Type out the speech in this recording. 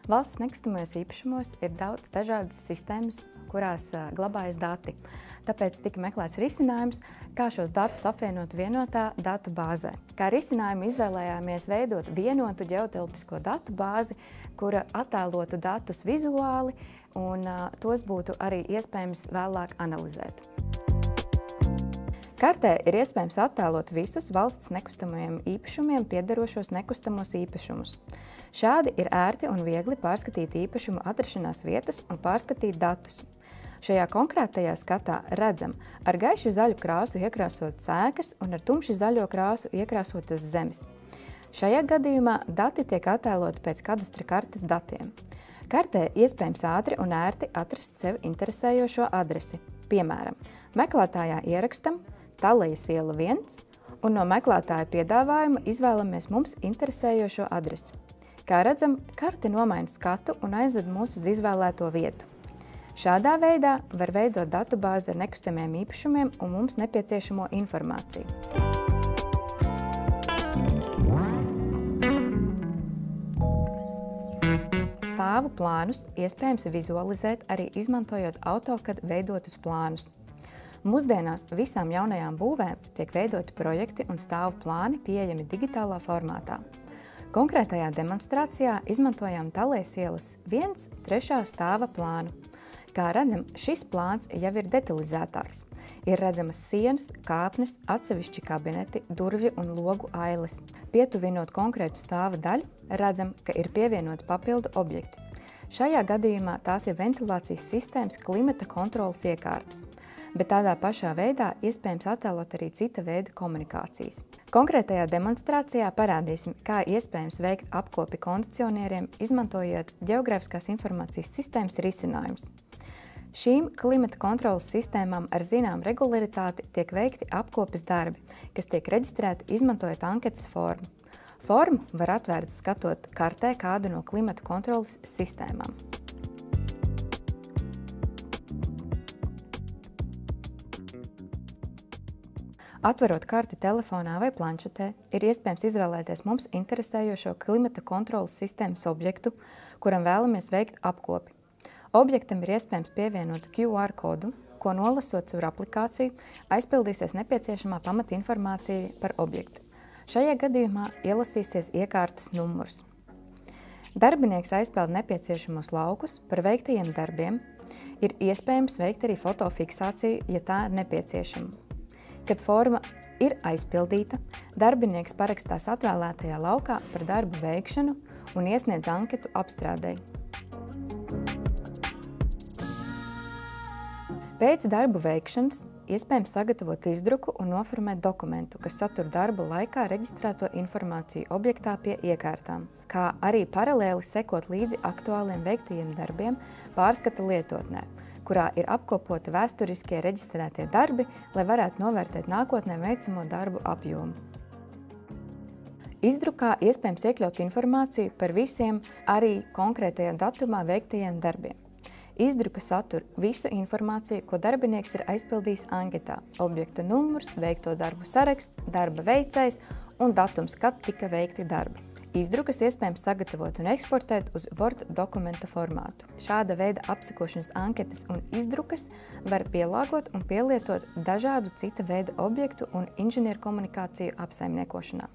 Valsts nekustamajos īpašumos ir daudz dažādas sistēmas, kurās glabājas dati. Tāpēc tika meklēts risinājums, kā šos datus apvienot vienotā datu bāzē. Kā risinājumu izvēlējāmies veidot vienotu ģeotelpisko datu bāzi, kura attēlotu datus vizuāli un tos būtu arī iespējams vēlāk analizēt. Kartē ir iespējams attēlot visus valsts nekustamajiem īpašumiem piederošos nekustamos īpašumus. Šādi ir ērti un viegli pārskatīt īpašumu atrašanās vietas un pārskatīt datus. Šajā konkrētajā skatā redzam ar gaiši zaļu krāsu iekrāsotas ēkas un ar tumši zaļo krāsu iekrāsotas zemes. Šajā gadījumā dati tiek attēloti pēc kadastra kartes datiem. Kartē iespējams ātri un ērti atrast sev interesējošo adresi. Piemēram, meklētājā ierakstam Talejas iela 1 un no meklētāja piedāvājuma izvēlamies mums interesējošo adresi. Kā redzam, karte nomaina skatu un aizved mūs uz izvēlēto vietu. Šādā veidā var veidot datu bāzi ar nekustamiem īpašumiem un mums nepieciešamo informāciju. Stāvu plānus iespējams vizualizēt arī izmantojot AutoCAD veidotus plānus. Mūsdienās visām jaunajām būvēm tiek veidoti projekti un stāvu plāni pieejami digitālā formātā. Konkrētajā demonstrācijā izmantojām Talejas ielas 1/3 stāva plānu. Kā redzam, šis plāns jau ir detalizētāks. Ir redzamas sienas, kāpnes, atsevišķi kabineti, durvju un logu ailes. Pietuvinot konkrētu stāva daļu, redzam, ka ir pievienoti papildu objekti. Šajā gadījumā tās ir ventilācijas sistēmas klimata kontrolas iekārtas, bet tādā pašā veidā iespējams attēlot arī cita veida komunikācijas. Konkrētajā demonstrācijā parādīsim, kā iespējams veikt apkopi kondicionieriem, izmantojot ģeogrāfiskās informācijas sistēmas risinājumus. Šīm klimata kontrolas sistēmām ar zinām regularitāti tiek veikti apkopes darbi, kas tiek reģistrēti izmantojot anketas formu. Formu var atvērt skatot kartē kādu no klimata kontrolas sistēmām. Atverot karti telefonā vai planšetē, ir iespējams izvēlēties mums interesējošo klimata kontrolas sistēmas objektu, kuram vēlamies veikt apkopi. Objektam ir iespējams pievienot QR kodu, ko nolasot caur aplikāciju, aizpildīsies nepieciešamā pamatinformācija par objektu. Šajā gadījumā ielasīsies iekārtas numurs. Darbinieks aizpilda nepieciešamos laukus par veiktajiem darbiem. Ir iespējams veikt arī fotofiksāciju, ja tā ir nepieciešama. Kad forma ir aizpildīta, darbinieks parakstās atvēlētajā laukā par darbu veikšanu un iesniedz anketu apstrādei. Pēc darbu veikšanas iespējams sagatavot izdruku un noformēt dokumentu, kas satur darba laikā reģistrēto informāciju objektā pie iekārtām, kā arī paralēli sekot līdzi aktuāliem veiktajiem darbiem pārskata lietotnē, kurā ir apkopoti vēsturiskie reģistrētie darbi, lai varētu novērtēt nākotnē veicamo darbu apjomu. Izdrukā iespējams iekļaut informāciju par visiem arī konkrētajā datumā veiktajiem darbiem. Izdruka satur visu informāciju, ko darbinieks ir aizpildījis anketā – objekta numurs, veikto darbu saraksts, darba veicējs un datums, kad tika veikti darbi. Izdrukas iespējams sagatavot un eksportēt uz Word dokumenta formātu. Šāda veida apsekošanas anketas un izdrukas var pielāgot un pielietot dažādu cita veida objektu un inženierkomunikāciju apsaimniekošanā.